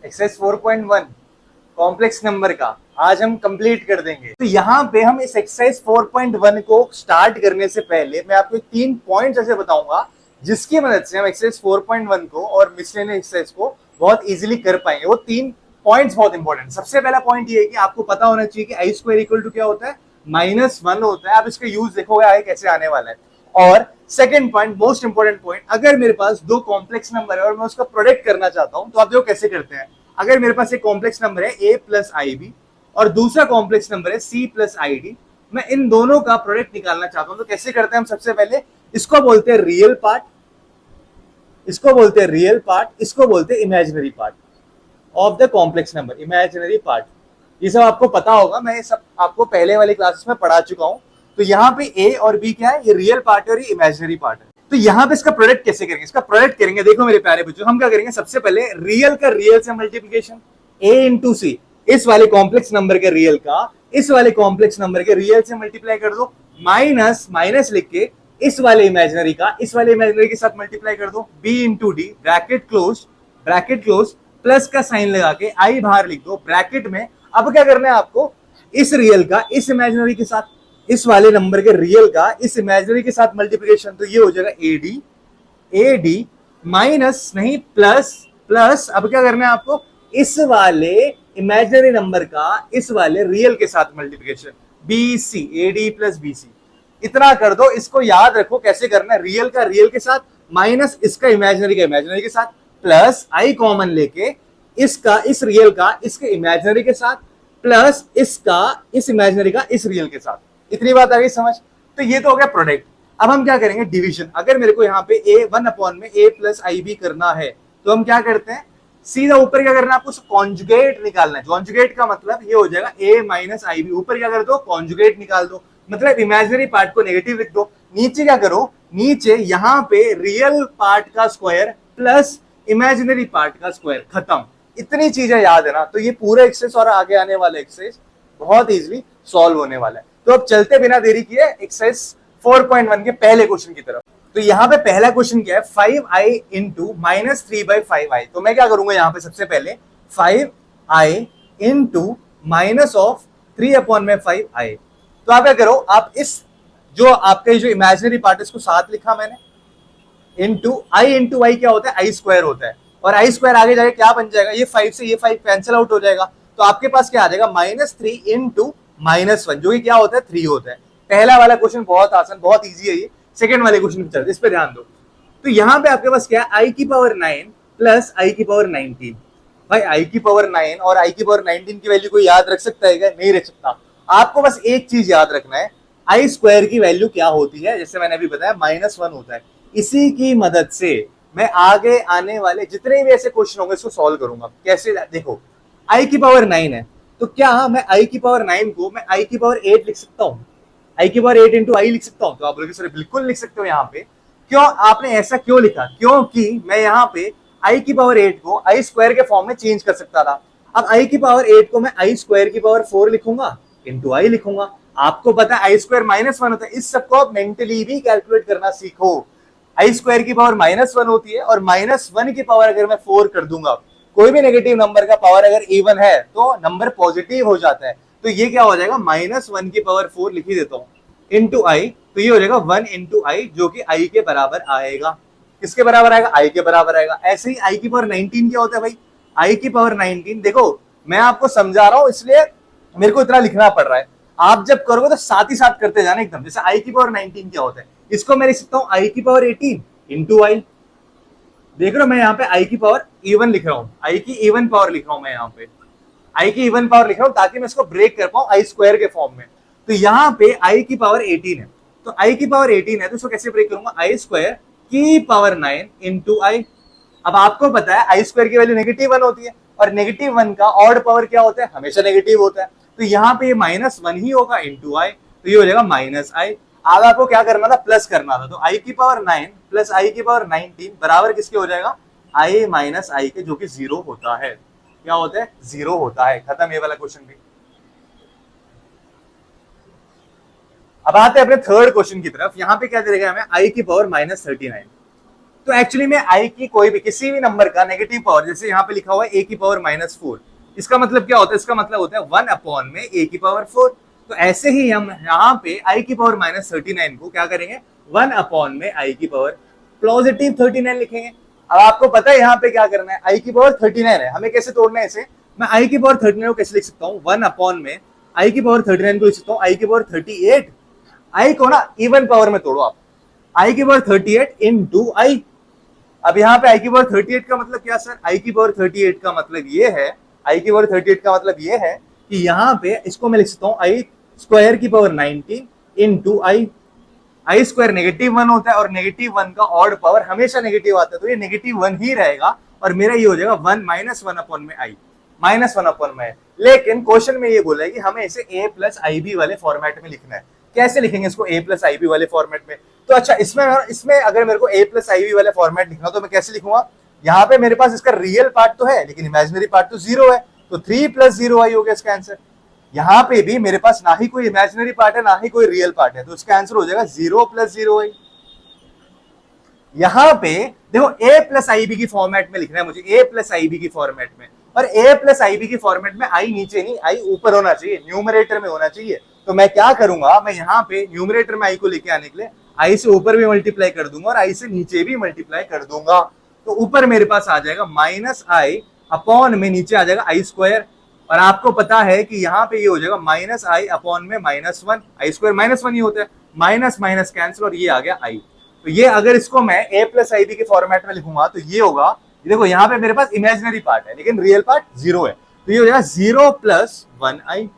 Exercise 4.1 complex number का आज हम कंप्लीट कर देंगे। तो यहाँ पे हम इस एक्सरसाइज 4.1 को स्टार्ट करने से पहले मैं आपको 3 पॉइंट्स ऐसे बताऊंगा जिसकी मदद से हम एक्सरसाइज 4.1 को और मिसलेनियस एक्सरसाइज को बहुत इजीली कर पाएंगे। वो 3 पॉइंट्स बहुत इंपॉर्टेंट। सबसे पहला पॉइंट ये है कि आपको पता होना चाहिए कि आई स्क्वायर इक्वल टू क्या होता है, -1 होता है। आप इसका यूज देखोगे आगे कैसे आने वाला है। और second point, most important point, अगर मेरे पास दो कॉम्प्लेक्स नंबर है और मैं उसका प्रोडक्ट करना चाहता हूं तो आप देखो कैसे करते हैं। अगर मेरे पास एक कॉम्प्लेक्स नंबर है a प्लस आई बी और दूसरा कॉम्प्लेक्स नंबर है c प्लस आई डी, मैं इन दोनों का प्रोडक्ट निकालना चाहता हूं तो कैसे करते हैं हम। सबसे पहले इसको बोलते हैं रियल पार्ट, इसको बोलते हैं रियल पार्ट, इसको बोलते हैं imaginary part of the complex number, imaginary part. ये सब आपको पता होगा, मैं ये सब आपको पहले वाली क्लासेस में पढ़ा चुका हूं। तो यहाँ पे ए और बी क्या है, ये रियल पार्ट है और ये इमेजिनरी पार्ट है। तो यहाँ पे इसका प्रोडक्ट कैसे करेंगे, इसका प्रोडक्ट करेंगे, देखो मेरे प्यारे बच्चों, हम क्या करेंगे, सबसे पहले रियल का रियल से मल्टीप्लीकेशन, a इंटू सी, इस वाले कॉम्प्लेक्स नंबर के रियल का इस वाले कॉम्प्लेक्स नंबर के रियल से मल्टीप्लाई कर दो, माइनस माइनस लिख के इस वाले इमेजिनरी का इस वाले इमेजिनरी के साथ मल्टीप्लाई कर दो, b into D, bracket close, plus का साइन लगा के आई बाहर लिख दो ब्रैकेट में। अब क्या करना है आपको, इस रियल का इस इमेजिनरी के साथ, इस वाले नंबर के रियल का इस इमेजिनरी के साथ मल्टीप्लिकेशन, तो ये हो जाएगा ए डी माइनस नहीं प्लस प्लस। अब क्या करना है आपको, इस वाले इमेजिनरी नंबर का इस वाले रियल के साथ multiplication, B C, A D plus B C, इतना कर दो। इसको याद रखो कैसे करना है, रियल का रियल के साथ माइनस इसका इमेजिनरी का इमेजिनरी के साथ, प्लस आई कॉमन लेके इसका इस रियल का इसके इमेजिनरी के साथ, प्लस इसका इस इमेजिनरी का इस रियल के साथ। इतनी बात आ गई समझ। तो ये तो हो गया प्रोडक्ट। अब हम क्या करेंगे, डिवीजन। अगर मेरे को यहाँ पे a 1 अपॉन में a प्लस आई बी करना है तो हम क्या करते हैं, सीधा ऊपर क्या करना है आपको, कॉन्जुगेट निकालना है। कॉन्जुगेट का मतलब ये हो जाएगा a माइनस आई बी, ऊपर क्या कर दो, कॉन्जुगेट निकाल दो, मतलब इमेजिनरी पार्ट को नेगेटिव लिख दो। नीचे क्या करो, नीचे यहाँ पे रियल पार्ट का स्क्वायर प्लस इमेजिनरी पार्ट का स्क्वायर, खत्म। इतनी चीजें याद है ना, तो ये पूरा एक्सरसाइज और आगे आने वाला एक्सरसाइज बहुत इजीली सॉल्व होने वाला है। तो अब चलते बिना देरी किए एक्सरसाइज 4.1 के पहले क्वेश्चन की तरफ। तो यहाँ पे पहला क्वेश्चन क्या है, 5i इंटू माइनस 3/5i। तो मैं क्या करूंगा यहाँ पे, सबसे पहले 5i into minus of 3 upon में 5i। तो आप क्या करो, आप इस जो आपके जो इमेजिनरी पार्ट इसको साथ लिखा मैंने, इंटू आई क्या होता है, आई स्क्वायर होता है, और आई स्क्वायर आगे जाके क्या बन जाएगा, ये 5 से ये 5 कैंसिल आउट हो जाएगा। तो आपके पास क्या आ जाएगा, -3 इंटू -1, जो कि क्या होता है, 3 होता है। पहला वाला क्वेश्चन बहुत आसान, बहुत इजी है ये। सेकंड वाले क्वेश्चन पे चलते, इस पे ध्यान दो। तो यहाँ पे आपके पास क्या है, आई की पावर 9 प्लस आई की पावर 19। भाई आई की पावर 9 और आई की पावर 19 की वैल्यू कोई याद रख सकता है क्या, नहीं रख सकता। आपको बस एक चीज याद रखना है, आई स्क्वायर की वैल्यू क्या होती है, जैसे मैंने अभी बताया -1 होता है। इसी की मदद से मैं आगे आने वाले जितने भी ऐसे क्वेश्चन होंगे इसको सॉल्व करूंगा। कैसे, देखो आई की पावर 9 है तो क्या मैं आई की पावर 9 को मैं आई की पावर 8 लिख सकता हूँ, आई की पावर 8 इंटू आई लिख सकता हूँ। तो आप बोलोगे सर बिल्कुल लिख सकते हो। यहाँ पे क्यों आपने ऐसा क्यों लिखा, क्योंकि मैं यहाँ पे आई की पावर 8 को आई स्क्वायर के फॉर्म में चेंज कर सकता था। अब आई की पावर 8 को मैं आई स्क्वायर की पावर 4 लिखूंगा, इंटू आई लिखूंगा। आपको पता है आई स्क्वायर -1 होता है। इस सबको आप मेंटली भी कैलकुलेट करना सीखो। आई स्क्वायर की पावर -1 होती है और -1 की पावर अगर मैं 4 कर दूंगा, कोई भी नेगेटिव नंबर का पावर अगर इवन है तो नंबर पॉजिटिव हो जाता है। तो ये क्या हो जाएगा, -1 की पावर 4 लिख ही देता हूं, इंटू आई। तो ये हो जाएगा 1 इंटू आई, जो कि आई के बराबर आएगा। किसके बराबर आएगा, आई के बराबर आएगा। ऐसे ही आई की पावर 19 क्या होता है भाई, आई की पावर 19, देखो मैं आपको समझा रहा हूं इसलिए मेरे को इतना लिखना पड़ रहा है। आप जब करोगे तो साथ ही साथ करते जाना एकदम। जैसे आई की पावर 19 क्या होता है, इसको मैं लिख सकता हूँ आई की पावर 18 इंटू आई। देख रहे हो मैं यहाँ पे आई की पावर इवन लिख रहा हूँ, आई की इवन पावर लिख रहा हूँ मैं यहाँ पे, आई की इवन पावर लिख रहा हूँ ताकि मैं इसको ब्रेक कर पाऊँ आई स्क्वायर के फॉर्म में। तो यहाँ पे आई की पावर 18 है, तो आई की पावर 18 है तो इसको कैसे ब्रेक करूंगा, आई स्क्वायर की पावर 9 इंटू आई। अब आपको पता है आई स्क्वायर की वैल्यू -1 होती है और -1 का ऑड पावर क्या होता है, हमेशा नेगेटिव होता है। तो यहाँ पे -1 ही होगा इंटू आई, तो ये हो जाएगा -आई। अब आपको क्या करना था, प्लस करना था। तो आई की पावर 9 प्लस आई की पावर 19 बराबर किसके हो जाएगा, आई माइनस आई के, जो कि 0 होता है। क्या होता है, 0 होता है। खत्म ये वाला क्वेश्चन भी। अब आते हैं अपने थर्ड क्वेश्चन की तरफ। यहाँ पे क्या दे देगा हमें, आई की पावर -39। तो एक्चुअली में आई की कोई भी किसी भी नंबर का नेगेटिव पावर, जैसे यहाँ पे लिखा हुआ है ए की पावर -4, इसका मतलब क्या होता है? इसका मतलब होता है 1 अपॉन में ए की पावर 4। तो ऐसे ही हम यहाँ पे आई की पावर -39 को क्या करेंगे? 1 अपॉन में आई की पावर पॉजिटिव 39 लिखेंगे। अब आपको पता है यहाँ पे क्या करना है, आई की पावर 39 है, हमें कैसे तोड़ना है इसे? मैं आई की पावर 39 को कैसे लिख सकता हूँ? 1 अपॉन में आई की पावर 39 को लिख सकता हूँ आई की पावर 38। आई को ना इवन पावर में तोड़ो आप, आई की पावर 38 इंटू आई। अब यहाँ पे आई की पावर 38 का मतलब क्या सर? आई की पावर 38 का मतलब ये है, आई की पावर 38 का मतलब ये है कि यहाँ पे इसको मैं लिख सकता हूँ आई स्क्वायर की पावर 19 इंटू आई। आई स्क्वायर -1 होता है और -1 का ऑड पावर हमेशा नेगेटिव आता है, तो ये -1 ही रहेगा और मेरा ये हो जाएगा 1 -1 अपॉन में आई, -1 अपॉन में। लेकिन क्वेश्चन में ये बोला है कि हमें इसे a प्लस आई बी वाले फॉर्मेट में लिखना है। कैसे लिखेंगे इसको a प्लस आई बी वाले फॉर्मेट में? तो अच्छा, इसमें अगर मेरे को a प्लस आई बी वाले फॉर्मेट लिखना तो मैं कैसे लिखूंगा? यहाँ पे मेरे पास इसका रियल पार्ट तो है लेकिन इमेजिनरी पार्ट तो 0 है, तो 3 + 0 आई हो गया इसका आंसर। यहाँ पे भी मेरे पास ना ही कोई इमेजिनरी पार्ट है ना ही कोई रियल पार्ट है, तो इसका आंसर हो जाएगा 0 + 0 आई। यहाँ पे देखो a प्लस आई बी की फॉर्मेट में लिखना है मुझे, a प्लस आई बी की फॉर्मेट में, और a प्लस आई बी की फॉर्मेट में आई नीचे नहीं, आई ऊपर होना चाहिए, न्यूमरेटर में होना चाहिए। तो मैं क्या करूंगा, मैं यहाँ पे न्यूमरेटर में आई को लेके आने के लिए आई से ऊपर भी मल्टीप्लाई कर दूंगा और आई से नीचे भी मल्टीप्लाई कर दूंगा। तो ऊपर मेरे पास आ जाएगा -i अपॉन में नीचे आ जाएगा आई स्क्वायर, और आपको पता है कि यहाँ पे ये हो जाएगा -i अपॉन में -1, आई स्क्वायर -1 ही होता है, माइनस माइनस कैंसिल और ये आ गया आई। तो ये अगर इसको मैं a प्लस आई बी के फॉर्मेट में लिखूंगा तो ये होगा, देखो यहाँ पे मेरे पास इमेजिनरी पार्ट है लेकिन रियल पार्ट 0 है, तो ये हो जाएगा 0 + 1 आई।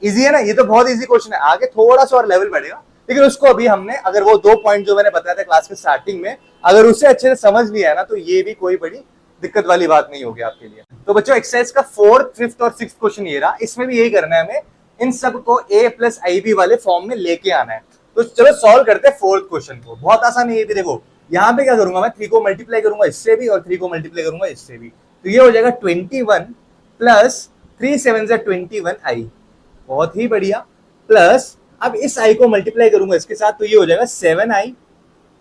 इजी है ना? ये तो बहुत इजी क्वेश्चन है, आगे थोड़ा सा और लेवल बढ़ेगा, लेकिन उसको अभी हमने अगर वो 2 पॉइंट जो मैंने बताया था क्लास के स्टार्टिंग में, अगर उसे अच्छे से समझ लिया ना तो ये भी कोई बड़ी दिक्कत वाली बात नहीं होगी आपके लिए। तो बच्चों एक्सरसाइज का 4th, 5th और 6th क्वेश्चन ये रहा, इसमें भी यही करना है हमें, इन सबको a प्लस आई बी वाले फॉर्म में लेके आना है। तो चलो सॉल्व करते हैं 4th क्वेश्चन को, बहुत आसान है ये भी। देखो यहाँ पे क्या करूंगा मैं, 3 को मल्टीप्लाई करूंगा इससे भी और 3 को मल्टीप्लाई करूंगा इससे भी, तो ये हो जाएगा 21 प्लस 3 7 21 आई, बहुत ही बढ़िया। प्लस अब इस आई को मल्टीप्लाई करूंगा इसके साथ तो ये हो जाएगा 7 आई,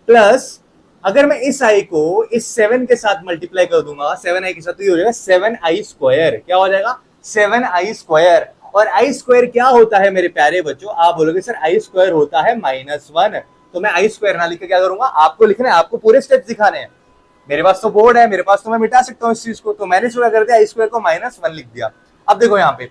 प्लस अगर मैं इस आई को इस 7 के साथ मल्टीप्लाई कर दूंगा 7 आई के साथ तो ये हो जाएगा 7 आई स्क्वायर। क्या हो जाएगा? 7 आई स्क्वायर। और आई स्क्वायर क्या होता है मेरे प्यारे बच्चों? आप बोलोगे सर आई स्क्वायर होता है -1, तो मैं आई स्क्वायर ना लिख के क्या करूंगा, आपको लिखना है, आपको पूरे स्टेप्स दिखाने हैं। मेरे पास तो बोर्ड है, मेरे पास तो मैं मिटा सकता हूँ इस चीज को, तो मैंने क्या कर दिया, आई स्क्वायर को -1 लिख दिया। अब देखो यहाँ पे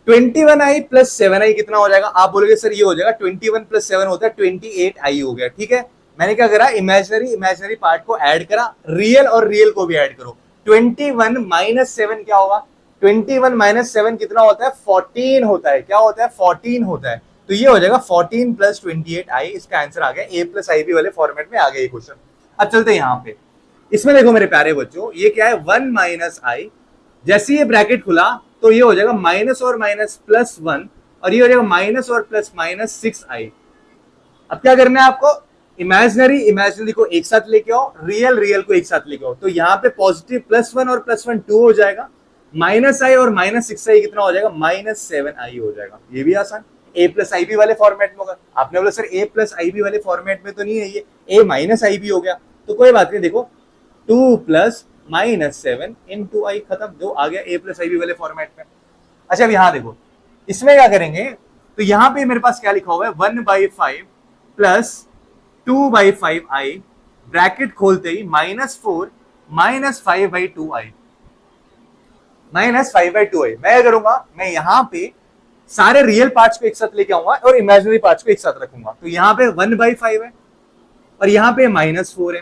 21i + 7i कितना हो जाएगा? आप बोलोगे सर ये हो जाएगा 21 + 7 होता है 28i हो गया। ठीक है, मैंने क्या करा, इमेजिनरी पार्ट को ऐड करा, रियल और रियल को भी ऐड करो। 21 - 7 क्या होगा? 21 - 7 कितना होता है? 14 होता है। क्या होता है? 14 होता है। तो ये हो जाएगा 14 + 28i, इसका आंसर आ गया, a + ib वाले फॉर्मेट में आ गया ये क्वेश्चन। अब चलते हैं यहाँ पे, इसमें देखो मेरे प्यारे बच्चों, ये क्या है 1 - i, जैसे ये ब्रैकेट खुला तो ये हो जाएगा माइनस और माइनस +1 और ये हो जाएगा माइनस और प्लस -6i। अब क्या करना है आपको, इमेजिनरी को एक साथ लेके आओ, रियल को एक साथ लेके आओ, तो यहाँ पे पॉजिटिव +1 और +1 2 हो जाएगा, -i और -6i कितना हो जाएगा, -7i हो जाएगा। ये भी आसान, a + ib वाले फॉर्मेट में होगा। आपने बोला सर a + ib वाले फॉर्मेट में तो नहीं है, ये a - ib हो गया, तो कोई बात नहीं, देखो 2 + -7 × i, खत्म, जो आ गया a + ib वाले फॉर्मेट में। अच्छा अब यहाँ देखो, इसमें क्या करेंगे, तो यहाँ पे मेरे पास क्या लिखा हुआ है 1/5 + 2/5i, ब्रैकेट खोलते ही -4 - 5/2i, -5/2i। मैं करूंगा, मैं यहाँ पे सारे रियल पार्ट्स को एक साथ लेके आऊंगा और इमेजिनरी पार्ट्स को एक साथ रखूंगा। तो यहाँ पे 1/5 है और यहाँ पे -4 है,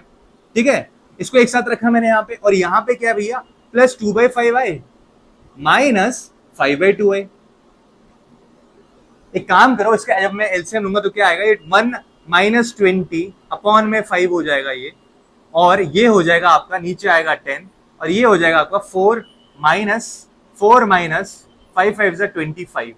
ठीक है, इसको एक साथ रखा मैंने यहाँ पे, और यहाँ पे क्या भैया प्लस 2/5i -5/2i। एक काम करो, इसका जब मैं एलसीएम लूंगा तो क्या आएगा, ये 1 - 20 अपॉन में 5 हो जाएगा ये, और ये हो जाएगा आपका नीचे आएगा 10, और ये हो जाएगा आपका 4 - 5 5 25,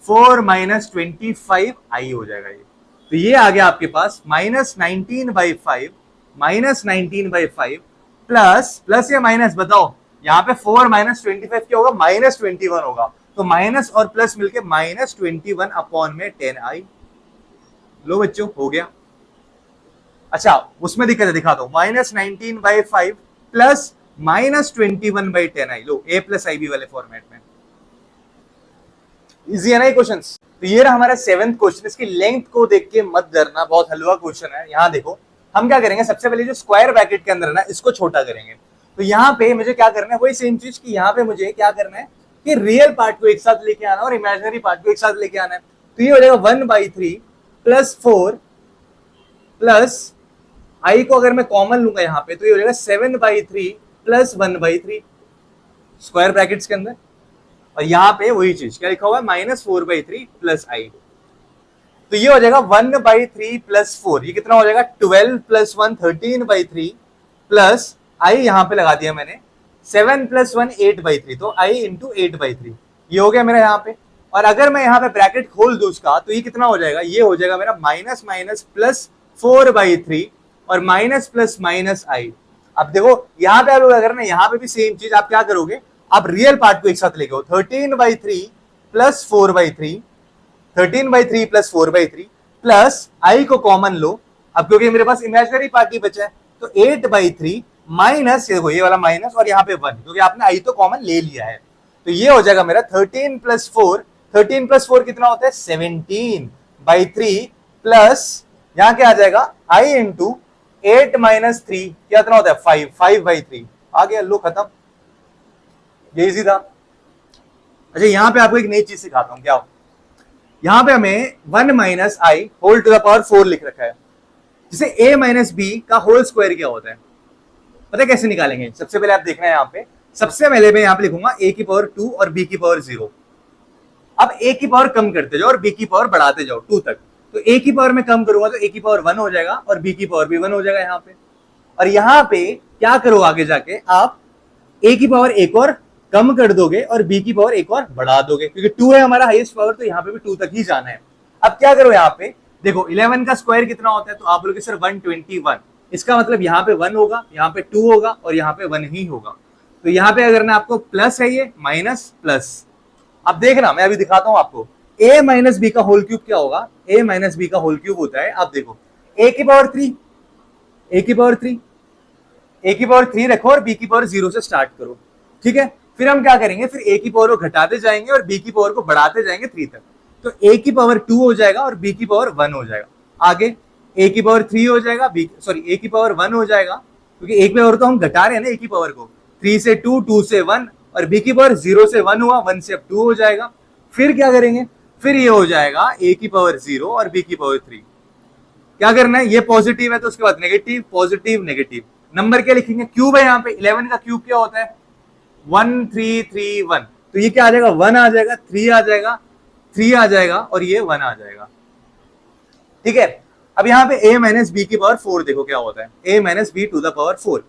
4 - 25i हो जाएगा ये। तो ये आ गया आपके पास -19/5 प्लस या माइनस बताओ, यहाँ पे 4 - 25 क्या होगा, -21 होगा, तो माइनस और प्लस मिलके -21 अपॉन में 10i। लो बच्चों, हो गया। अच्छा उसमें दिक्कत है, दिखाता हूं। -19/5 प्लस -21/10 आई। लो a प्लस आई बी वाले फॉर्मेट में। इजी है ना ये क्वेश्चन। तो ये रहा हमारा 7th क्वेश्चन। इसकी लेंथ को देख के मत डरना, बहुत हलवा क्वेश्चन है। यहां देखो हम क्या करेंगे, सबसे पहले जो स्क्वायर ब्रैकेट के अंदर है ना, इसको छोटा करेंगे। तो यहाँ पे मुझे क्या करना है, वही सेम चीज कि यहाँ पे मुझे क्या करना है कि रियल पार्ट को एक साथ लेके आना और इमेजिनरी पार्ट को एक साथ लेके आना है। तो ये हो जाएगा 1/3 प्लस 4 प्लस आई को अगर मैं कॉमन लूंगा यहाँ पे, तो ये हो जाएगा 7/3 प्लस 1/3 स्क्वायर ब्रैकेट्स के अंदर। और यहाँ पे वही चीज क्या लिखा हुआ है, -4/3 प्लस आई। तो ये हो जाएगा 1/3 प्लस 4, ये कितना हो जाएगा 12 प्लस 1 13/3 प्लस आई यहाँ पे लगा दिया मैंने 7 प्लस 1 8/3, तो आई इंटू 8/3 ये हो गया मेरा यहाँ पे। और अगर मैं यहाँ पे ब्रैकेट खोल दूं उसका, तो ये कितना हो जाएगा, ये हो जाएगा मेरा माइनस माइनस प्लस 4/3 और माइनस प्लस माइनस आई। अब देखो यहाँ पे आप लोग अगर ना, यहाँ पे भी सेम चीज आप क्या करोगे, आप रियल पार्ट को एक साथ लेके आओ। 13/3 प्लस 4/3 13/3 प्लस 4/3 प्लस आई को कॉमन लो। अब क्योंकि मेरे पास इमेजिनरी पार्ट ही बचा है, तो 8/3 माइनस ये वाला माइनस और यहाँ पे 1, क्योंकि आपने आई तो कॉमन ले लिया है। तो ये हो जाएगा मेरा 13 प्लस 4, 13 प्लस 4 कितना होता है 17/3 प्लस यहाँ क्या आ जाएगा आई इंटू 8 माइनस 3 क्या कितना होता है 5, 5/3 आ गया। लो खत्म, ये इजी था। अच्छा यहाँ पे आपको एक नई चीज सिखाता हूँ, क्या हो, यहाँ पे हमें 1 minus i whole to the power 4 लिख रखा है। जिसे a माइनस बी का होल स्क्वायर क्या होता है, पता है कैसे निकालेंगे। सबसे पहले आप देखना है यहाँ पे, सबसे पहले मैं यहाँ पे लिखूंगा a की पावर 2 और b की पावर 0। अब a की पावर कम करते जाओ और b की पावर बढ़ाते जाओ 2 तक। तो a की पावर में कम करूंगा तो a की पावर 1 हो जाएगा और b की पावर भी 1 हो जाएगा यहाँ पे। और यहाँ पे क्या करो आगे जाके, आप a की पावर एक और कम कर दोगे और b की पावर एक और बढ़ा दोगे, क्योंकि 2 है हमारा हाईएस्ट पावर, तो यहाँ पे भी 2 तक ही जाना है। अब क्या करो यहाँ पे देखो 11 का स्क्वायर कितना होता है, तो आप बोलोगे सर 121। इसका मतलब यहाँ पे 1 होगा, यहाँ पे 2 होगा और यहाँ पे 1 ही होगा। तो यहाँ पे अगर ना आपको प्लस है ये माइनस प्लस। अब देखना मैं अभी दिखाता हूं आपको, a माइनस बी का होल क्यूब क्या होगा, a माइनस बी का होल क्यूब होता है, आप देखो a की पावर 3, a की पावर 3, a की पावर 3 रखो और b की पावर 0 से स्टार्ट करो, ठीक है। फिर हम क्या करेंगे, फिर a की पावर को घटाते जाएंगे और b की पावर को बढ़ाते जाएंगे 3 तक। तो a की पावर 2 हो जाएगा और b की पावर 1 हो जाएगा। आगे a की पावर 3 हो जाएगा, a की पावर 1 हो जाएगा, क्योंकि एक पावर तो हम घटा रहे हैं ना a की पावर को, 3 से 2, 2 से 1 और b की पावर 0 से 1 हुआ, 1 से अब 2 हो जाएगा। फिर क्या करेंगे, फिर ये हो जाएगा a की पावर 0 और b की पावर 3। क्या करना है, ये पॉजिटिव है तो उसके बाद नेगेटिव, पॉजिटिव नेगेटिव। नंबर क्या लिखेंगे, क्यूब है यहाँ पे, 11 का क्यूब क्या होता है 1331। तो ये क्या आ जाएगा 1 आ जाएगा, 3 आ जाएगा, 3 आ जाएगा और ये 1 आ जाएगा, ठीक है। अब यहाँ पे a माइनस बी की पावर 4 देखो क्या होता है, a minus B to the power 4।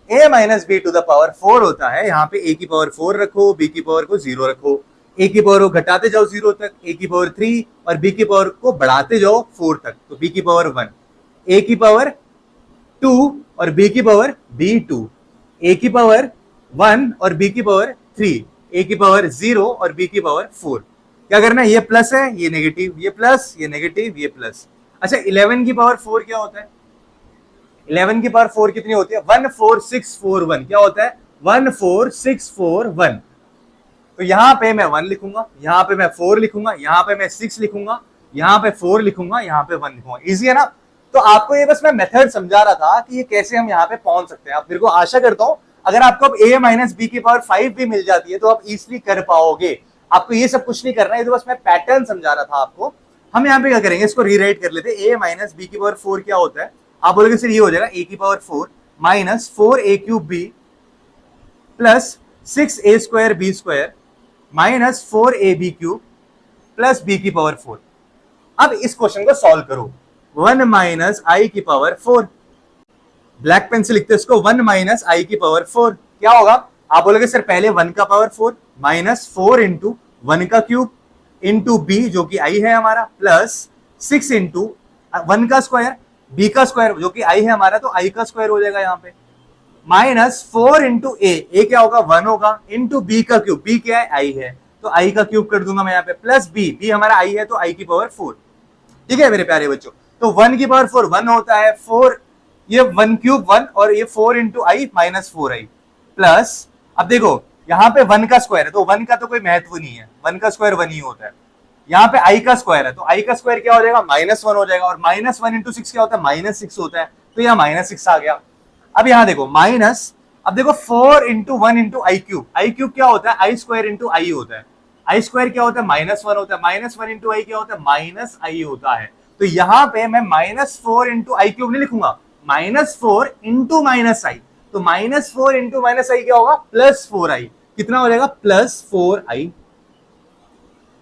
a minus B to the power 4 होता है, यहाँ पे a की पावर 4 रखो, b की पावर को 0 रखो, a की पावर को घटाते जाओ 0 तक, a की पावर 3 और b की पावर को बढ़ाते जाओ 4 तक, तो b की पावर 1, a की पावर 2 और b की पावर b2, a की पावर 1 और b की पावर 3, a की पावर 0 और b की पावर 4। क्या करना है, ये प्लस है, ये नेगेटिव, ये प्लस, ये नेगेटिव, ये प्लस। अच्छा 11 की पावर 4 क्या होता है, 11 की पावर 4 कितनी होती है 14641। क्या होता है 14641। तो यहां पे मैं 1 लिखूंगा, यहां पे मैं 4 लिखूंगा, यहां पे मैं 6 लिखूंगा, यहां पे 4 लिखूंगा, यहां पे 1 लिखूंगा। इजी है ना। तो आपको ये बस मैं मेथड समझा रहा था कि ये कैसे हम यहाँ पे पहुंच सकते हैं। आप मेरे को आशा करता हूं अगर आपको अब a माइनस बी की पावर 5 भी मिल जाती है तो आप इजिली कर पाओगे। आपको ये सब कुछ नहीं करना है, ये तो बस मैं पैटर्न समझा रहा था आपको। हम यहाँ पे क्या करेंगे, इसको रीराइट कर लेते हैं। a माइनस बी की पावर 4 क्या होता है, आप बोलोगे सर ये हो जाएगा a की power 4 minus 4a cube b plus 6a square b square minus 4ab cube plus b की पावर 4। अब इस क्वेश्चन को सॉल्व करो, 1 माइनस आई की पावर 4, ब्लैक पेन से लिखते हैं इसको 1 माइनस आई की पावर 4। क्या होगा, आप बोलोगे सर पहले 1 का पावर 4 माइनस 4 इंटू 1 का क्यूब इंटू बी जो कि आई है हमारा प्लस 6 इंटू 1 का स्क्वायर बी का स्क्वायर जो कि आई है हमारा, तो आई का स्क्वायर हो जाएगा यहाँ पे माइनस 4 इंटू ए क्या होगा 1 होगा, इंटू बी का क्यूब, बी क्या है आई है तो आई का क्यूब कर दूंगा मैं यहाँ पे, प्लस बी हमारा आई है तो आई की पावर 4। ठीक है मेरे प्यारे बच्चों, तो 1 की पावर 4 1 होता है, 4 ये 1 क्यूब 1 और ये 4 इंटू आई माइनस 4 आई प्लस, अब देखो यहाँ पे 1 का स्क्वायर है तो 1 का तो कोई महत्व नहीं है, 1 का स्क्वायर 1 ही होता है। यहाँ पे आई का स्क्वायर है तो आई का स्क्वायर क्या हो जाएगा, -1 हो जाएगा, और -1 इंटू 6 क्या होता है, -6 होता है, तो यहाँ -6 आ गया। अब यहाँ देखो माइनस, अब देखो 4 इंटू 1 इंटू आई क्यूब क्या होता है, आई स्क्वायर इंटू आई होता है, आई स्क्वायर क्या होता है, -1 होता है, -1 इंटू आई क्या होता है, माइनस आई होता है। तो यहाँ पे मैं -4 इंटू आई क्यूब नहीं लिखूंगा, -4 इंटू माइनस आई, तो -4 इंटू माइनस आई क्या होगा, +4i, कितना हो जाएगा, +4i।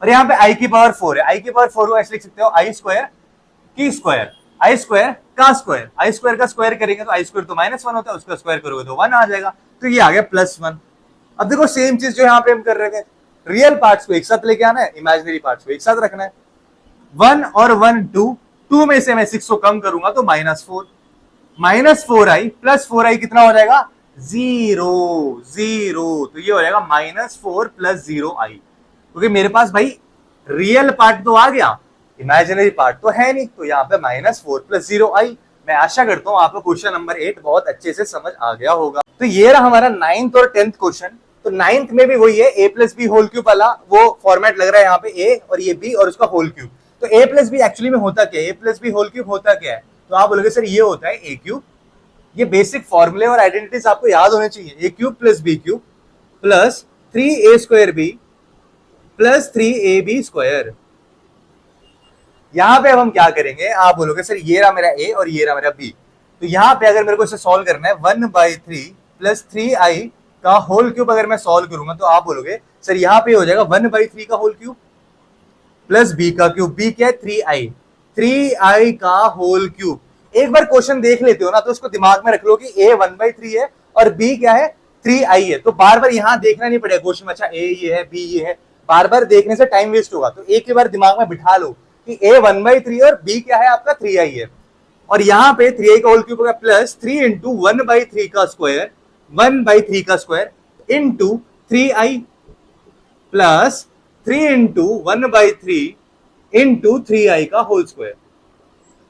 और यहाँ पे i की पावर 4 है, i की पावर 4 को ऐसे लिख सकते हो, आई स्क्वायर की स्क्वायर, आई स्क्वायर का स्क्वायर, आई स्क्वायर का स्क्वायर करेंगे तो आई स्क्वायर तो -1 होता है, उसका स्क्वायर करोगे तो 1 आ जाएगा, तो ये आ गया +1। अब देखो सेम चीज जो यहाँ पे हम कर रहे थे, रियल पार्ट्स को एक साथ लेके आना है, इमेजिनरी पार्ट्स को एक साथ रखना है। 1 और 1 2 में से मैं 6 को कम करूंगा तो -4, -4i प्लस 4i कितना हो जाएगा, 0, तो ये हो जाएगा -4 + 0i, क्योंकि मेरे पास भाई रियल पार्ट तो आ गया, इमेजिनरी पार्ट तो है नहीं, तो यहाँ पे -4 + 0i। मैं आशा करता हूँ आपको क्वेश्चन नंबर 8 बहुत अच्छे से समझ आ गया होगा। तो ये रहा हमारा 9th और 10th क्वेश्चन। तो 9th में भी वही है, a + b होल क्यूब वाला वो फॉर्मेट लग रहा है यहाँ पे, a और ये b और उसका होल क्यूब। तो a + b एक्चुअली में होता क्या है, a + b होल क्यूब होता क्या है, तो आप बोलोगे सर ये होता है a क्यूब। ये बेसिक फॉर्मूले और आइडेंटिटीज आपको याद होने चाहिए, a cube + b cube plus 3a² b plus 3ab square. यहां पे अब हम क्या करेंगे, आप बोलोगे सर ये रहा मेरा a और ये रहा मेरा b, तो यहां पे अगर मेरे को इसे सॉल्व करना है 1/3 प्लस 3i का होल क्यूब अगर मैं सॉल्व करूंगा तो आप बोलोगे सर यहाँ पे हो जाएगा 1/3 का होल क्यूब प्लस b का क्यूब, b क्या है 3i का होल क्यूब। एक बार क्वेश्चन देख लेते हो ना तो उसको दिमाग में रख लो कि a 1/3 है और b क्या है 3i है, तो बार बार यहाँ देखना नहीं पड़ेगा क्वेश्चन में, अच्छा a ये है b ये है, बार बार देखने से टाइम वेस्ट होगा, तो एक ही बार दिमाग में बिठा लो कि a 1/3 और b क्या है आपका 3i है, और यहाँ पे 3i का होल क्यूब होगा प्लस 3 इंटू 1/3 का स्क्वायर, 1/3 का square into 3i plus 3 into 1/3 into 3i का होल स्क्वायर।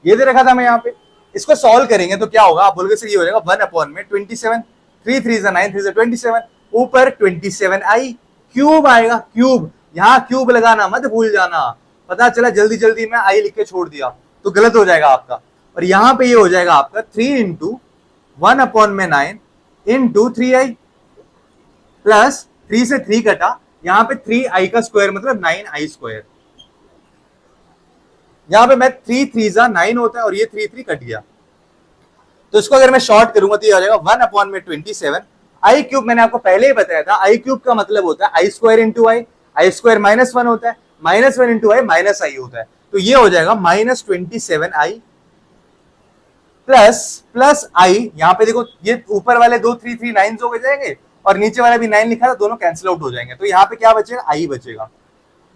ये दे रखा था मैं यहाँ पे, इसको सॉल्व करेंगे तो क्या होगा, आप बोलोगे सर ये हो जाएगा 1/27, 3 3 9 3 27, ऊपर 27i क्यूब आएगा, क्यूब यहाँ क्यूब लगाना मत भूल जाना, पता चला जल्दी जल्दी में आई लिख के छोड़ दिया तो गलत हो जाएगा आपका। और यहाँ पे ये हो जाएगा आपका 3 इंटू 1/9 इंटू 3i प्लस 3 से 3 कटा, यहाँ पे 3i का स्क्वायर मतलब 9i स्क्वायर, यहाँ पे मैं 3 3 9 होता है और ये 3 3 कट गया, तो इसको अगर मैं शॉर्ट करूंगा तो ये हो जाएगा 1/27 आई क्यूब। मैंने आपको पहले ही बताया था आई क्यूब का मतलब होता है आई स्क्वायर इंटू आई स्क्वायर -1 होता है, -1 इंटू आई माइनस आई होता है, तो ये हो जाएगा -27i प्लस आई, यहाँ पे देखो ये ऊपर वाले 2 3 3 9 हो जाएंगे और नीचे वाला भी 9 लिखा था, दोनों कैंसिल आउट हो जाएंगे, तो यहाँ पे क्या बचेगा, आई बचेगा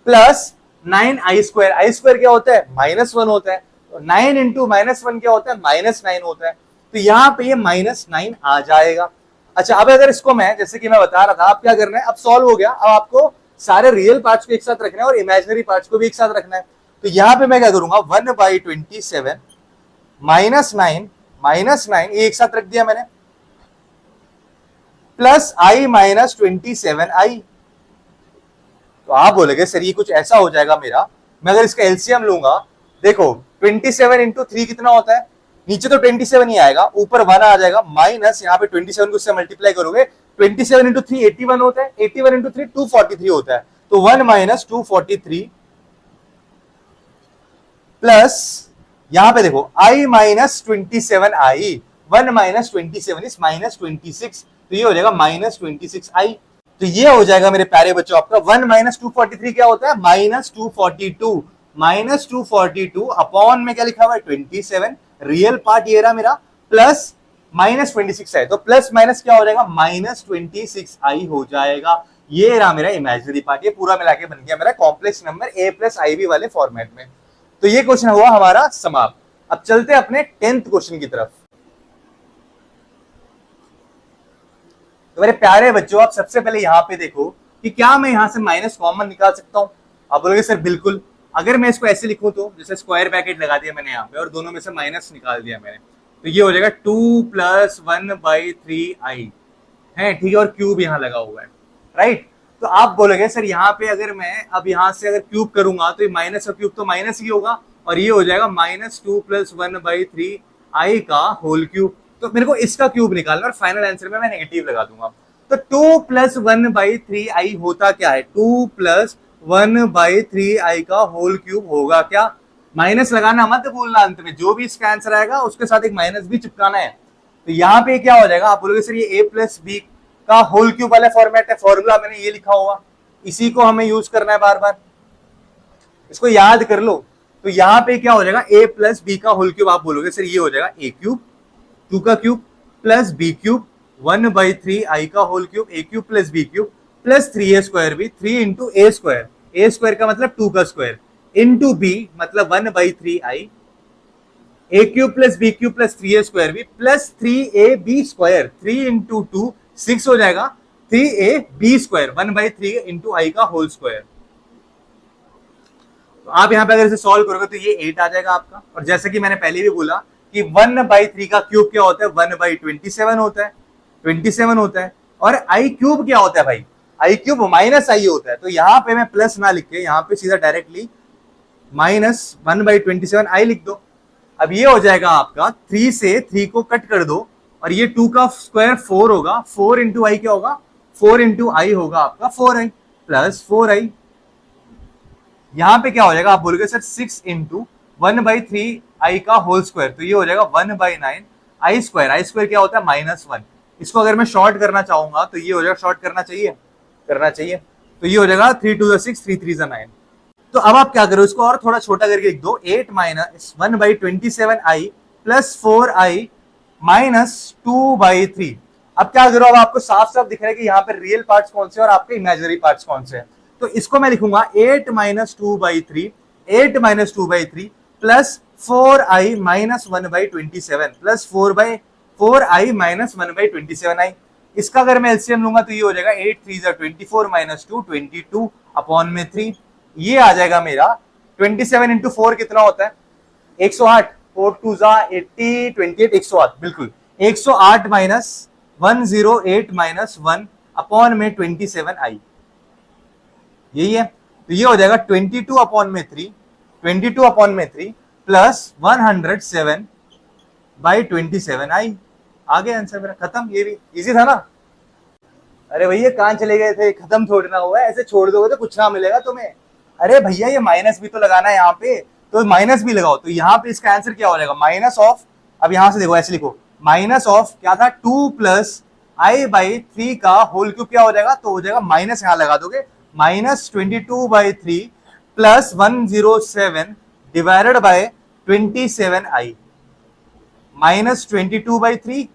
प्लस 9i स्क्वायर, आई स्क्वायर क्या होता है -1 होता है, तो 9 इंटू -1 क्या होता है -9 होता है, तो यहाँ पे ये -9 आ जाएगा। अच्छा अब अगर इसको मैं जैसे कि मैं बता रहा था, आप क्या करना है, अब सॉल्व हो गया, अब आपको सारे रियल पार्ट्स को एक साथ रखना है और इमेजिनरी पार्ट्स को भी एक साथ रखना है, तो यहाँ पे मैं क्या करूंगा 1/27 -9 ये एक साथ रख दिया मैंने, प्लस i -27i, तो आप बोलेंगे सर ये कुछ ऐसा हो जाएगा मेरा, मैं अगर इसका एलसीएम लूंगा, देखो 27 इंटू 3 कितना होता है, नीचे तो 27 ही आएगा, ऊपर 1 आ जाएगा, माइनस यहाँ पे 27 को उससे मल्टीप्लाई करोगे, 27 इंटू 3 81 होता है, 81 इंटू 3 243 होता है, तो 1 - 243 प्लस यहाँ पे देखो i -27i, 1 - 27 इज -26, तो ये हो जाएगा -26i, तो ये हो जाएगा मेरे प्यारे बच्चों आपका 1 - 243 क्या होता है -242 अपॉन में क्या लिखा हुआ है 27, रियल पार्ट ये रहा मेरा, प्लस -26 है, तो प्लस माइनस क्या हो जाएगा -26i हो जाएगा, ये रहा मेरा इमेजिनरी पार्ट, ये पूरा मिला के बन गया मेरा कॉम्प्लेक्स नंबर a + ib वाले फॉर्मेट में। तो ये क्वेश्चन हुआ हमारा समाप्त। अब चलते हैं अपने 10th क्वेश्चन की तरफ। तो मेरे प्यारे बच्चों आप सबसे पहले यहाँ पे देखो कि क्या मैं यहाँ से माइनस कॉमन निकाल सकता हूँ, आप बोलोगे सर बिल्कुल, अगर मैं इसको ऐसे लिखूं तो जैसे स्क्वायर ब्रैकेट लगा दिया मैंने यहाँ पे और दोनों में से माइनस निकाल दिया मैंने, तो ये हो जाएगा 2+1/3i है, ठीक है, और क्यूब यहाँ लगा हुआ है, राइट। तो आप बोलोगे सर यहाँ पे अगर मैं अब यहाँ से अगर क्यूब करूंगा तो ये माइनस का क्यूब तो माइनस ही होगा, और ये हो जाएगा -2+1/3i का होल क्यूब। तो मेरे को इसका क्यूब निकालना और फाइनल आंसर में मैं नेगेटिव लगा दूंगा। तो 2+1/3i होता क्या है, 2+1/3i का होल क्यूब होगा क्या, माइनस लगाना मत भूलना, अंत में जो भी इसका आंसर आएगा उसके साथ एक माइनस भी चिपकाना है। तो यहाँ पे क्या हो जाएगा, आप बोलोगे सर ये a+b का होल क्यूब वाला फॉर्मेट है, फॉर्मूला मैंने ये लिखा हुआ, इसी को हमें यूज करना है बार बार, इसको याद कर लो। तो यहाँ पे क्या हो जाएगा, a+b का होल क्यूब, आप बोलोगे सर ये हो जाएगा a क्यूब 2 का cube plus b cube 1/3i का whole cube, a cube plus b cube plus 3a² भी 3 into a square, a square का मतलब 2 का स्क्वायर, इंटू b मतलब 1/3i, a cube plus b cube plus 3a² भी plus 3ab square, 3 into 2 6 हो जाएगा, 3ab square 1/3 into i का whole square. तो आप यहाँ पे अगर इसे सॉल्व करोगे तो ये 8 आ जाएगा आपका। और जैसे कि मैंने पहले भी बोला कि 1/3 का क्यूब क्या होता है, 1/27 होता है, 27 होता है। और i क्यूब क्या होता है भाई, i क्यूब माइनस i होता है। तो यहाँ पे मैं प्लस ना लिख के यहाँ पे सीधा डायरेक्टली -1/27 i लिख दो। अब ये हो जाएगा आपका 3 से 3 को कट कर दो, और ये 2 का स्क्वायर 4 होगा, 4 इंटू आई क्या होगा, 4 इंटू आई होगा आपका 4i प्लस 4i। यहां पे क्या हो जाएगा, आप बोलोगे सर 6 इंटू 1/3i का होल स्क्वायर, तो ये हो जाएगा 1/9 i स्क्वायर, आई स्क्वायर क्या होता है -1। इसको अगर मैं शॉर्ट करना चाहूंगा तो ये हो जाएगा, शॉर्ट करना चाहिए, तो ये हो जाएगा 3 2 6 3 3 9। तो अब आप क्या करो, इसको और थोड़ा छोटा करके लिख दो, 8 - 1/27i प्लस 4i माइनस 2/3। अब क्या करो, अब आपको साफ साफ दिख रहा है कि यहाँ पे रियल पार्ट्स कौन से और आपके इमेजिनरी पार्ट्स कौन से हैं। तो इसको मैं लिखूंगा 8 - 2/3 plus 4i - 1/27 plus 4i - 1/27i। इसका अगर मैं एलसीएम लूंगा तो ये हो जाएगा 8 3 24 - 2 22 अपॉन में 3। ये आ जाएगा मेरा 27 इंटू 4 कितना होता है, 108, 4 2 80 28 108, बिल्कुल 108 माइनस 108 माइनस 1 अपॉन में 27i, यही है। तो ये हो जाएगा 22 अपॉन में 3 प्लस 107/27i। आ गया आंसर मेरा, खत्म। ये भी इजी था ना। अरे भैया कहाँ चले गए थे, खत्म छोड़ना हुआ है, ऐसे छोड़ दोगे तो कुछ ना मिलेगा तुम्हें। अरे भैया ये माइनस भी तो लगाना है यहाँ पे, तो माइनस भी लगाओ। तो यहाँ पे इसका आंसर क्या हो जाएगा, माइनस ऑफ, अब यहाँ से देखो ऐसे लिखो, माइनस ऑफ क्या था 2 + i/3 का होल क्यूब क्या हो जाएगा, तो हो जाएगा माइनस, यहाँ लगा दोगे -22/3 plus 107 divided by 27i, -22/3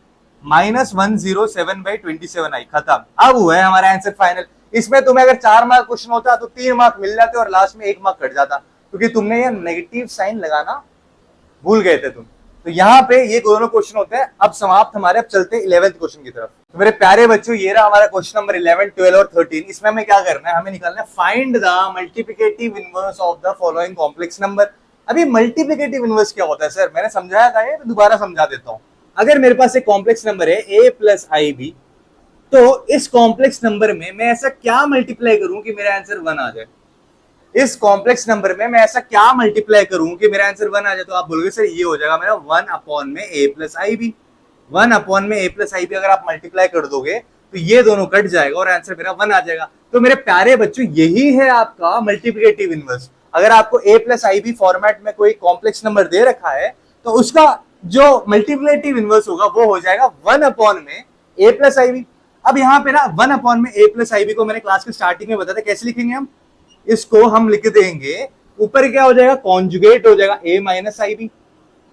-107/27i, खत्म। अब हुआ है हमारा आंसर फाइनल। इसमें तुम्हें अगर 4 मार्क क्वेश्चन होता तो 3 मार्क मिल जाते और लास्ट में 1 मार्क कट जाता, क्योंकि तुमने ये नेगेटिव साइन लगाना भूल गए थे तुम। तो यहाँ पे ये दोनों क्वेश्चन होते हैं अब समाप्त हमारे। अब चलते हैं 11th क्वेश्चन की तरफ। तो मेरे प्यारे बच्चों, ये रहा हमारा क्वेश्चन नंबर 11, 12 और 13। इसमें हमें क्या करना है, हमें निकालना है find the multiplicative inverse of the following complex number. अभी मल्टीप्लिकेटिव इनवर्स क्या होता है सर, मैंने समझाया था ये, दोबारा समझा देता हूँ। अगर मेरे पास एक कॉम्प्लेक्स नंबर है a + ib, तो इस कॉम्प्लेक्स नंबर में मैं ऐसा क्या मल्टीप्लाई करूं कि मेरा आंसर 1 आ जाए। इस कॉम्प्लेक्स नंबर में मैं ऐसा क्या मल्टीप्लाई करूं कि मेरा आंसर 1 आ जाए। तो आप बोलोगे सर ये हो जाएगा मेरा 1 अपॉन में a + ib। 1 अपॉन में a + ib अगर आप मल्टीप्लाई कर दोगे तो ये दोनों कट जाएगा और आंसर मेरा 1 आ जाएगा। तो मेरे प्यारे बच्चों, यही है आपका मल्टीप्लिकेटिव इनवर्स। अगर आपको a + ib फॉर्मेट में कोई कॉम्प्लेक्स नंबर दे रखा है तो उसका जो मल्टीप्लिकेटिव इनवर्स होगा वो हो जाएगा 1 अपॉन में a + ib। अब यहाँ पे ना 1 अपॉन में a + ib को मैंने क्लास के स्टार्टिंग में बताया था, कैसे लिखेंगे हम, इसको हम लिख देंगे, ऊपर क्या हो जाएगा, कॉन्जुगेट हो जाएगा a - ib,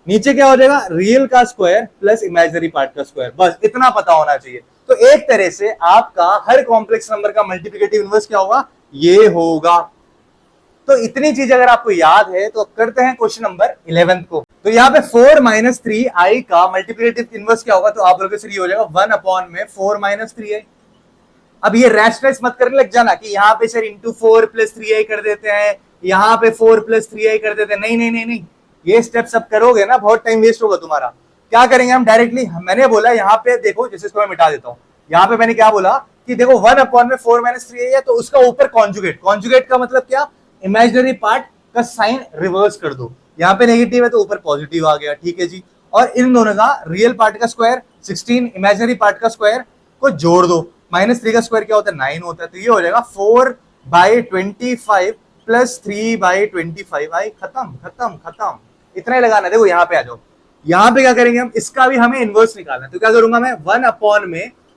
नीचे क्या हो जाएगा, रियल का स्क्वायर प्लस इमेजिनरी पार्ट का स्क्वायर। बस इतना पता होना चाहिए। तो एक तरह से आपका हर कॉम्प्लेक्स नंबर का मल्टीप्लिकेटिव इनवर्स क्या होगा, ये होगा। तो इतनी चीज अगर आपको याद है तो करते हैं क्वेश्चन नंबर 11 को। तो यहाँ पे 4 - 3i का मल्टीप्लिकेटिव इनवर्स क्या होगा, तो आप लोगों से ये हो जाएगा 1 अपॉन में 4 - 3i। अब ये रैशनलाइज मत करने लग जाना कि यहाँ पे सर इंटू 4 + 3i कर देते हैं, यहाँ पे 4 + 3i कर देते हैं। नहीं नहीं नहीं नहीं, ये स्टेप सब करोगे ना बहुत टाइम वेस्ट होगा तुम्हारा। क्या करेंगे हम डायरेक्टली, मैंने बोला यहाँ पे देखो, जैसे इसको मैं मिटा देता हूँ, यहाँ पे मैंने क्या बोला कि देखो 1/4 है तो उसका ऊपर कॉन्जुगेट, कॉन्जुगेट का मतलब क्या, इमेजिनरी पार्ट का साइन रिवर्स कर दो, यहाँ पे नेगेटिव है तो ऊपर पॉजिटिव आ गया, ठीक है जी। और इन दोनों का रियल पार्ट का स्क्वायर 16, इमेजिनरी पार्ट का स्क्वायर को जोड़ दो, -3 का स्क्वायर क्या होता है 9 होता है, तो ये हो जाएगा 4/25 प्लस 3/25। आई खत्म खत्म खत्म, इतना ही लगाना है। देखो यहाँ पे आ जाओ, यहाँ पे क्या करेंगे हम, इसका भी हमें इनवर्स निकालना है, तो क्या करूंगा मैं,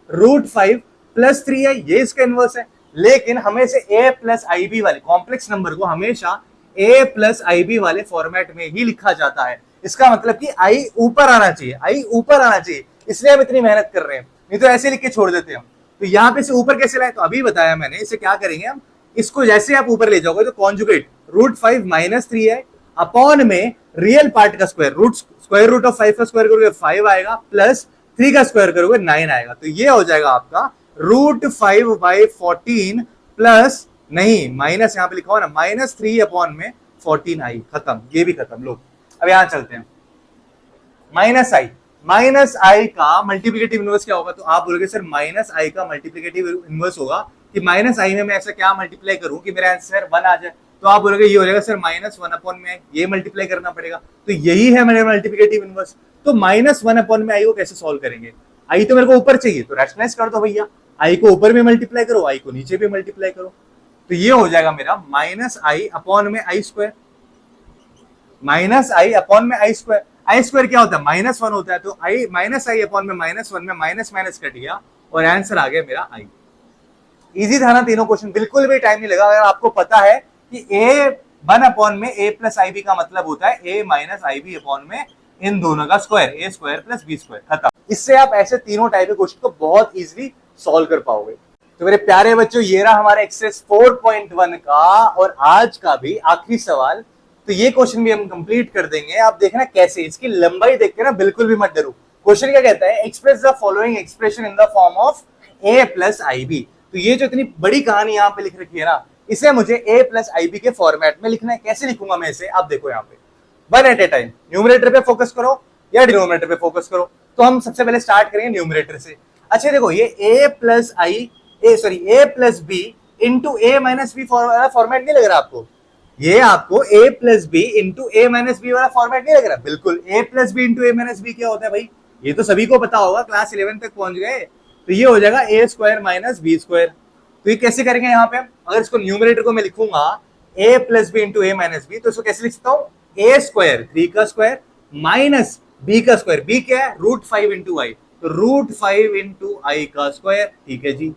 1/√5 प्लस 3 है, ये इसका इनवर्स है, लेकिन हमें से a प्लस आई बी वाले कॉम्प्लेक्स नंबर को हमेशा a प्लस आई बी वाले फॉर्मेट में ही लिखा जाता है। इसका मतलब कि i ऊपर आना चाहिए, i ऊपर आना चाहिए, इसलिए हम इतनी मेहनत कर रहे हैं, नहीं तो ऐसे लिख के छोड़ देते हम। तो यहाँ पे से ऊपर कैसे लाए, तो अभी बताया मैंने, इसे क्या करेंगे हम, इसको जैसे आप ऊपर ले जाओगे तो कॉन्जुगेट √5 -3 है, अपॉन में रियल पार्ट का स्क्वायर, स्क्वायर रूट ऑफ 5 का स्क्वायर करोगे 5 आएगा, प्लस 3 का स्क्वायर करोगे 9 आएगा, तो ये हो जाएगा आपका √5/14 प्लस, नहीं माइनस यहाँ पे लिखा हो ना, -3/14 आई, खत्म, ये भी खत्म। लोग अब यहां चलते हैं, माइनस आई का मल्टीप्लिकेटिव इनवर्स क्या होगा, तो आप बोलोगे सर माइनस आई का मल्टीप्लिकेटिव इनवर्स होगा कि माइनस आई में मैं ऐसा क्या मल्टीप्लाई करूं कि मेरा आंसर 1 आ जाए, तो आप बोलोगे ये हो जाएगा सर -1/में ये मल्टीप्लाई करना पड़ेगा, तो यही है मेरा मल्टीप्लिकेटिव इनवर्स। तो -1/में आई को कैसे सॉल्व करेंगे, आई तो मेरे को ऊपर चाहिए, तो रैशनलाइज कर दो भैया, आई को ऊपर में मल्टीप्लाई करो, आई को नीचे भी मल्टीप्लाई करो, तो ये हो जाएगा मेरा -i/i², -i/i², आई स्क्वायर क्या होता है -1 होता है, तो आई -i/1 में -1 में माइनस माइनस कट गया और आंसर आ गया मेरा आई। इजी था ना तीनों क्वेश्चन, बिल्कुल भी टाइम नहीं लगा। अगर आपको पता है कि a1 में a प्लस आई बी का मतलब होता है a minus i B upon में इन दोनों का square, a square plus b square, खत्म। इससे आप ऐसे तीनों टाइप के क्वेश्चन को बहुत इजीली सॉल्व कर पाओगे। तो मेरे प्यारे बच्चों, ये रहा हमारा एक्सरसाइज 4.1 का और आज का भी आखिरी सवाल। तो ये क्वेश्चन भी हम कंप्लीट कर देंगे, आप देखना कैसे, इसकी लंबाई देख के ना बिल्कुल भी मत डरो। क्वेश्चन क्या कहता है, express the following expression in the form of a plus i B. तो ये जो इतनी बड़ी कहानी यहाँ पे लिख रखी है ना, इसे मुझे a प्लस आई बी के फॉर्मेट में लिखना है। कैसे लिखूंगा मैं इसे, आप देखो यहाँ पे, one at a time, numerator पे फोकस करो या डिनोमिनेटर पे फोकस करो। तो हम सबसे पहले स्टार्ट करेंगे न्यूमरेटर से। अच्छा देखो, ये a plus B into A minus B format नहीं लग रहा आपको, ये आपको a plus B into A minus B वाला फॉर्मेट नहीं लग रहा। बिल्कुल, a plus B into A minus B क्या होता है भाई, ये तो सभी को पता होगा, क्लास 11 तक पहुंच गए। तो ये हो जाएगा a square minus B square. तो ये कैसे करेंगे यहाँ पे हम, अगर इसको न्यूमरेटर को मैं लिखूंगा a plus B into A minus B, तो इसको कैसे लिख सकता हूँ, a स्क्वायर 3 का स्क्वायर माइनस b का स्क्वायर, b क्या है √5 इंटू आई, तो √5 इंटू आई का स्क्वायर, ठीक है जी।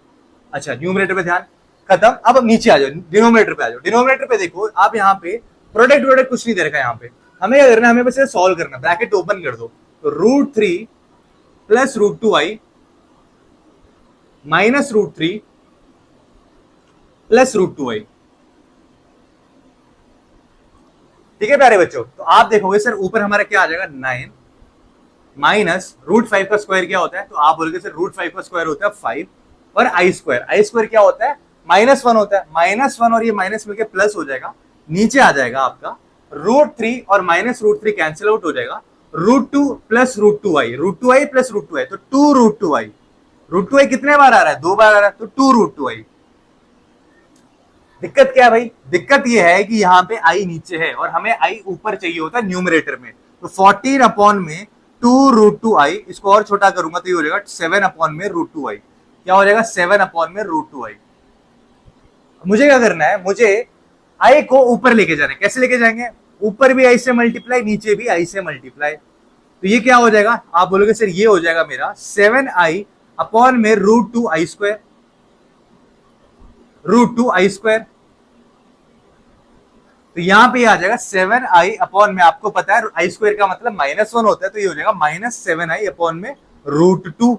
अच्छा न्यूमरेटर पे ध्यान, खत्म। अब नीचे आ जाओ, डिनोमिनेटर पे आ जाओ। डिनोमिनेटर पे देखो आप, यहाँ पे प्रोडक्ट कुछ नहीं दे रखा है, यहाँ पे हमें क्या करना है, हमें बस सॉल्व करना, ब्रैकेट ओपन कर दो, तो √3 plus √2i minus √3 plus √2i, ठीक है प्यारे बच्चों। तो आप देखोगे सर ऊपर हमारा क्या आ जाएगा 9 माइनस √5 का स्क्वायर क्या होता है, तो आप बोलोगे सर √5 का स्क्वायर होता है 5 और आई स्क्वायर क्या होता है -1 होता है, -1 और ये माइनस मिलकर प्लस हो जाएगा, नीचे आ जाएगा आपका √3 और माइनस √3 कैंसिल आउट हो जाएगा, √2 प्लस √2i प्लस √2i, तो 2 √2i कितने बार आ रहा है, 2 बार आ रहा है, तो 2 √2i। दिक्कत क्या है भाई, दिक्कत ये है कि यहाँ पे i नीचे है और हमें i ऊपर चाहिए होता है न्यूमरेटर में, तो 14 अपॉन में 2 √2i, इसको और छोटा करूंगा तो ये हो जाएगा 7 अपॉन में √2i, क्या हो जाएगा 7 अपॉन में √2i। मुझे क्या करना है, मुझे i को ऊपर लेके जाना है, कैसे लेके जाएंगे, ऊपर भी i से मल्टीप्लाई, नीचे भी i से मल्टीप्लाई, तो ये क्या हो जाएगा, आप बोलोगे सर ये हो जाएगा मेरा 7i अपॉन में √2i स्क्वायर, तो यहां पे आ जाएगा 7i अपॉन में, आपको पता है i स्क्वायर का मतलब -1 होता है, तो ये हो जाएगा -7i अपॉन में √2,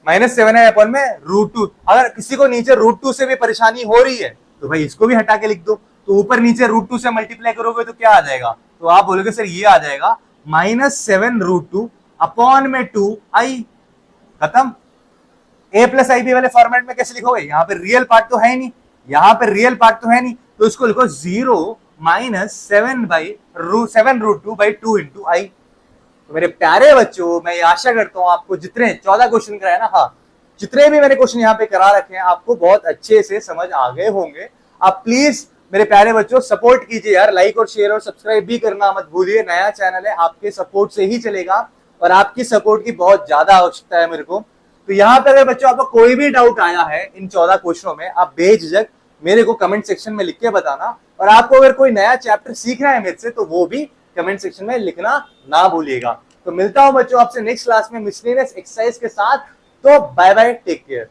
-7i अपॉन में √2। अगर किसी को नीचे √2 से भी परेशानी हो रही है तो भाई इसको भी हटा के लिख दो, तो ऊपर नीचे √2 से मल्टीप्लाई करोगे तो क्या आ जाएगा, तो आप बोलोगे सर ये आ जाएगा -7 √2 अपॉन में 2i, खत्म। a प्लस आई बी वाले फॉर्मेट में कैसे लिखोगे, यहाँ पे रियल पार्ट तो है नहीं, तो इसको लिखो 0 -7 √2/2 इंटू आई, तो मेरे प्यारे बच्चों, मैं ये आशा करता हूँ आपको जितने 14 क्वेश्चन कराए ना, हाँ जितने भी मैंने क्वेश्चन यहाँ पे करा रखे हैं आपको बहुत अच्छे से समझ आ गए होंगे। आप प्लीज मेरे प्यारे बच्चों सपोर्ट कीजिए यार, लाइक और शेयर और सब्सक्राइब भी करना मत भूलिए। नया चैनल है, आपके सपोर्ट से ही चलेगा और आपकी सपोर्ट की बहुत ज्यादा आवश्यकता है मेरे को। तो यहाँ पे अगर बच्चों आपको कोई भी डाउट आया है इन 14 क्वेश्चनों में, आप बेझिझक मेरे को कमेंट सेक्शन में लिख के बताना। और आपको अगर कोई नया चैप्टर सीखना है मेरे से तो वो भी कमेंट सेक्शन में लिखना ना भूलिएगा। तो मिलता हूं बच्चों आपसे नेक्स्ट क्लास में मिसलेनियस एक्सरसाइज के साथ। तो बाय बाय, टेक केयर।